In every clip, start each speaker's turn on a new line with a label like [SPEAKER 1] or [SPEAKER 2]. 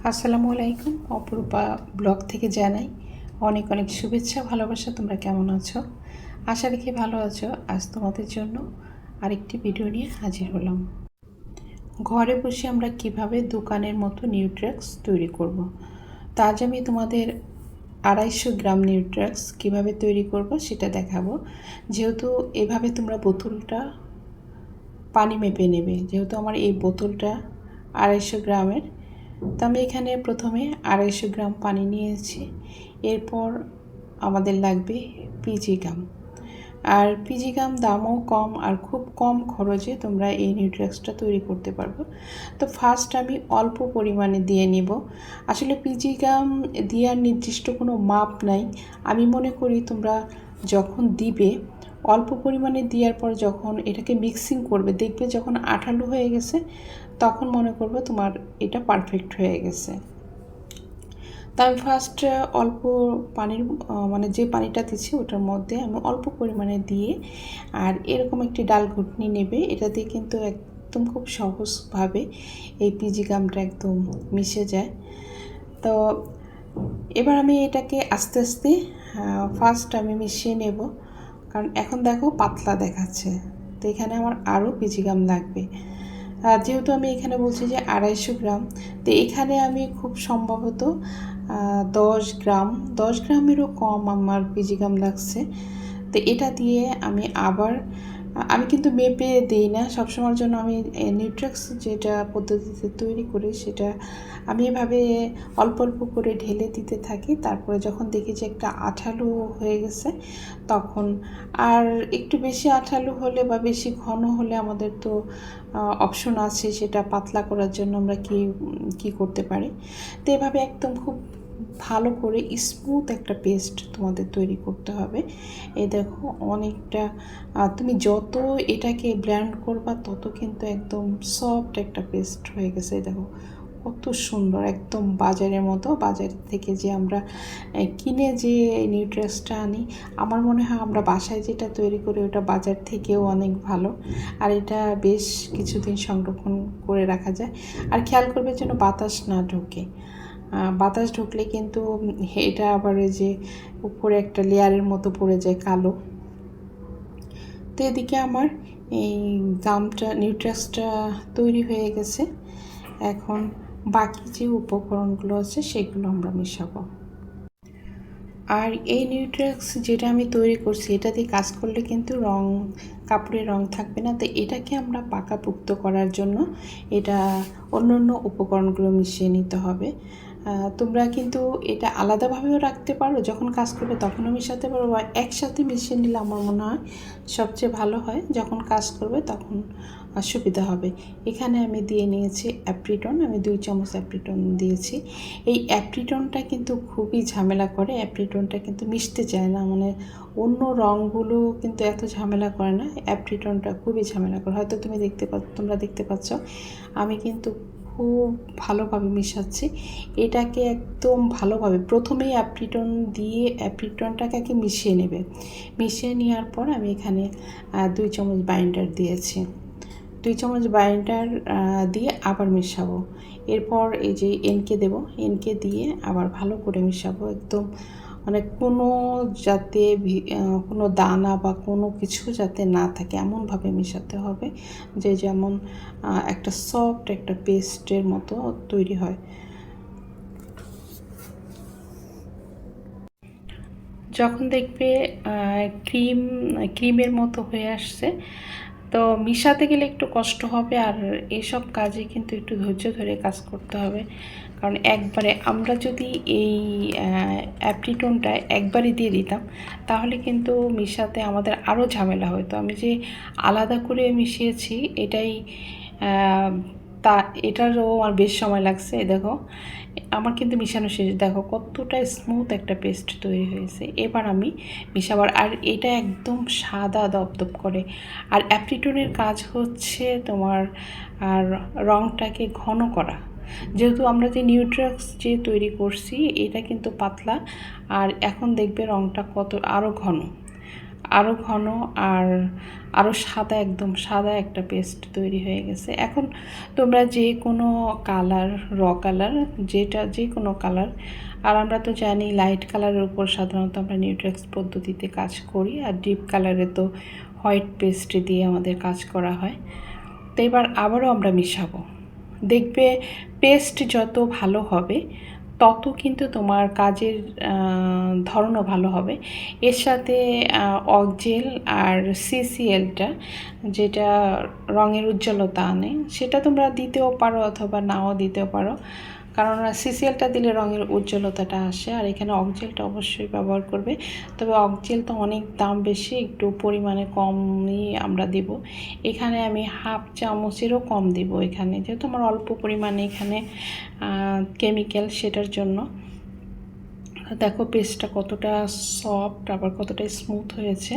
[SPEAKER 1] আসসালামু আলাইকুম। অপরূপা ব্লগ থেকে জানাই অনেক অনেক শুভেচ্ছা, ভালোবাসা। তোমরা কেমন আছো? আশা রাখি ভালো আছো। আজ তোমাদের জন্য আরেকটি ভিডিও নিয়ে হাজির হলাম। ঘরে বসে আমরা কিভাবে দোকানের মতো নিউট্রিক্স তৈরি করব। তা আজ আমি তোমাদের 250 গ্রাম নিউট্রিক্স কিভাবে তৈরি করব সেটা দেখাবো। যেহেতু এভাবে তোমরা বোতলটা পানি মেপে নেবে, যেহেতু আমার এই বোতলটা 250 গ্রামের, তো আমি এখানে প্রথমে 250 গ্রাম পানি নিয়েছি। এরপর আমাদের লাগবে পিজি গাম। আর পিজি গাম দামও কম আর খুব কম খরচে তোমরা এই নিউট্রিক্সটা তৈরি করতে পারবো। তো ফার্স্ট আমি অল্প পরিমাণে দিয়ে নিব। আসলে পিজি গাম দেওয়ার নির্দিষ্ট কোনো মাপ নাই। আমি মনে করি তোমরা যখন দিবে অল্প পরিমাণে দেওয়ার পর যখন এটাকে মিক্সিং করবে, দেখবে যখন আঠালো হয়ে গেছে তখন মনে করবে তোমার এটা পারফেক্ট হয়ে গেছে। তা আমি ফার্স্ট অল্প পানির মানে যে পানিটা দিচ্ছি ওটার মধ্যে আমি অল্প পরিমাণে দিয়ে, আর এরকম একটি ডাল ঘুটনি নেবে। এটা দিয়ে কিন্তু একদম খুব সহজভাবে এই পিজি গামটা একদম মিশে যায়। তো এবার আমি এটাকে আস্তে আস্তে ফার্স্ট আমি মিশিয়ে নেব, কারণ এখন দেখো পাতলা দেখাচ্ছে। তো এখানে আমার আরও পিজি গাম লাগবে। যেহেতু আমি এখানে বলছি যে 250 গ্রাম, তো এখানে আমি খুব সম্ভবত 10 গ্রামেরও কম আমার পিজি গাম লাগছে। তো এটা দিয়ে আমি কিন্তু মেপে দিই না সবসময়ের জন্য। আমি নিউট্রিক্স যেটা পদ্ধতিতে তৈরি করি সেটা আমি এভাবে অল্প অল্প করে ঢেলে দিতে থাকি। তারপরে যখন দেখি যে একটা আঠালো হয়ে গেছে তখন, আর একটু বেশি আঠালো হলে বা বেশি ঘন হলে আমাদের তো অপশন আছে সেটা পাতলা করার জন্য আমরা কি করতে পারি। তো এভাবে একদম খুব ভালো করে স্মুথ একটা পেস্ট তোমাদের তৈরি করতে হবে। এই দেখো অনেকটা, তুমি যত এটাকে ব্লেন্ড করবা তত কিন্তু একদম সফট একটা পেস্ট হয়ে গেছে। দেখো কত সুন্দর, একদম বাজারের মতো। বাজার থেকে যে আমরা কিনে যে নিউট্রিক্সটা আনি, আমার মনে হয় আমরা বাসায় যেটা তৈরি করি ওটা বাজার থেকেও অনেক ভালো। আর এটা বেশ কিছুদিন সংরক্ষণ করে রাখা যায়। আর খেয়াল করবে যেন বাতাস না ঢোকে। বাতাস ঢুকলে কিন্তু এটা আবার ওই যে উপরে একটা লেয়ারের মতো পড়ে যায় কালো। তো এদিকে আমার এই গামটা নিউট্রিক্সটা তৈরি হয়ে গেছে। এখন বাকি যে উপকরণগুলো আছে সেগুলো আমরা মেশাবো। আর এই নিউট্রিক্স যেটা আমি তৈরি করছি এটা দিয়ে কাজ করলে কিন্তু কাপড়ের রং থাকবে না। তো এটাকে আমরা পাকাপোক্ত করার জন্য এটা অন্য উপকরণগুলো মিশিয়ে নিতে হবে। তোমরা কিন্তু এটা আলাদাভাবেও রাখতে পারো, যখন কাজ করবে তখনও মেশাতে পারো, বা একসাথে মিশিয়ে নিলে আমার মনে হয় সবচেয়ে ভালো হয়। যখন কাজ করবে তখন সুবিধা হবে। এখানে আমি দিয়ে নিয়েছি অ্যাপ্রিটন, আমি 2 চামচ অ্যাপ্রিটন দিয়েছি। এই অ্যাপ্রিটনটা কিন্তু খুবই ঝামেলা করে, অ্যাপ্রিটনটা কিন্তু মিশতে চায় না। মানে অন্য রঙগুলো কিন্তু এত ঝামেলা করে না, অ্যাপ্রিটনটা খুবই ঝামেলা করে। হয়তো তোমরা দেখতে পাচ্ছ আমি কিন্তু খুব ভালোভাবে মিশাচ্ছি। এটাকে একদম ভালোভাবে প্রথমেই অ্যাপ্রিটন দিয়ে অ্যাপ্রিটনটাকে মিশিয়ে নেবে। মিশিয়ে নেওয়ার পর আমি এখানে 2 চামচ বাইন্ডার দিয়েছি। 2 চামচ বাইন্ডার দিয়ে আবার মেশাবো। এরপর এই যে এনকে দেব, এনকে দিয়ে আবার ভালো করে মেশাবো। একদম মানে কোনো দানা বা কোনো কিছু যাতে না থাকে এমনভাবে মেশাতে হবে যে যেমন একটা সফট একটা পেস্টের মতো তৈরি হয়। যখন দেখবে ক্রিমের মতো হয়ে আসছে, তো মিশাতে গেলে একটু কষ্ট হবে। আর এসব কাজে কিন্তু একটু ধৈর্য ধরে কাজ করতে হবে, কারণ একবারে আমরা যদি এই অ্যাপ্রিটনটা একবারে দিয়ে দিতাম তাহলে কিন্তু মিশাতে আমাদের আরও ঝামেলা হতো। আমি যে আলাদা করে মিশিয়েছি এটারও আমার বেশ সময় লাগছে। দেখো আমার কিন্তু মিশানো শেষ। দেখো কতটা স্মুথ একটা পেস্ট তৈরি হয়েছে। এবার আমি মিশাবার, আর এটা একদম সাদা দপদপ করে। আর অ্যাপ্রিটনের কাজ হচ্ছে তোমার আর রঙটাকে ঘন করা। যেহেতু আমরা যে নিউট্রিক্স যে তৈরি করছি এটা কিন্তু পাতলা, আর এখন দেখবে রঙটা কত আরও ঘন। আরও ঘন আর আরও সাদা, একদম সাদা একটা পেস্ট তৈরি হয়ে গেছে। এখন তোমরা যে কোনো কালার, কালার, যে কোনো কালার, আর আমরা তো জানি লাইট কালারের উপর সাধারণত আমরা নিউট্রেক্স পদ্ধতিতে কাজ করি, আর ডিপ কালারে তো হোয়াইট পেস্ট দিয়ে আমাদের কাজ করা হয়। তো এবার আবারও আমরা মিশাবো। দেখবে পেস্ট যত ভালো হবে তত কিন্তু তোমার কাজের ধরনও ভালো হবে। এর সাথে অকজেল আর সিসিএলটা, যেটা রঙের উজ্জ্বলতা আনে, সেটা তোমরা দিতেও পারো অথবা নাও দিতেও পারো, কারণ সিসিএলটা দিলে রঙের উজ্জ্বলতাটা আসে। আর এখানে অকজেলটা অবশ্যই ব্যবহার করবে, তবে অকজেল তো অনেক দাম বেশি, একটু পরিমাণে কমই আমরা দেব। এখানে আমি হাফ চামচেরও কম দেব এখানে, যেহেতু আমার অল্প পরিমাণে এখানে কেমিক্যাল, সেটার জন্য। দেখো পেস্টটা কতটা সফট, আবার কতটা স্মুথ হয়েছে।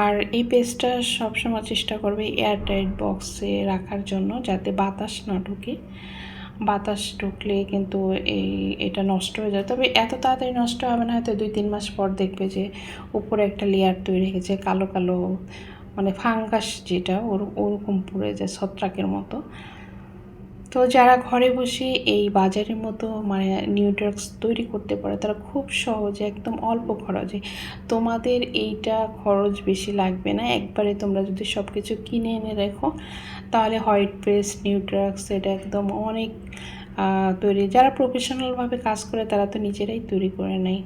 [SPEAKER 1] আর এই পেস্টটা সবসময় চেষ্টা করবে এয়ারটাইট বক্সে রাখার জন্য, যাতে বাতাস না ঢুকে। বাতাস ঢুকলে কিন্তু এটা নষ্ট হয়ে যায়, তবে এত তাড়াতাড়ি নষ্ট হবে না, হয়তো 2-3 মাস পর দেখবে যে উপরে একটা লেয়ার তৈরি হয়েছে, কালো কালো, মানে ফাঙ্গাস যেটা ওরকম পড়ে যায়, ছত্রাকের মতো। তো যারা ঘরে বসে এই বাজারের মতো মানে নিউট্রেক্স তৈরি করতে পারে, তারা খুব সহজে, একদম অল্প খরচে, তোমাদের এইটা খরচ বেশি লাগবে না। একবারে তোমরা যদি সব কিছু কিনে এনে রেখো, তাহলে হোয়াইট পেস্ট, নিউট্রেক্স, এটা একদম অনেক তৈরি, যারা প্রফেশনালভাবে কাজ করে তারা তো নিজেরাই তৈরি করে নেয়।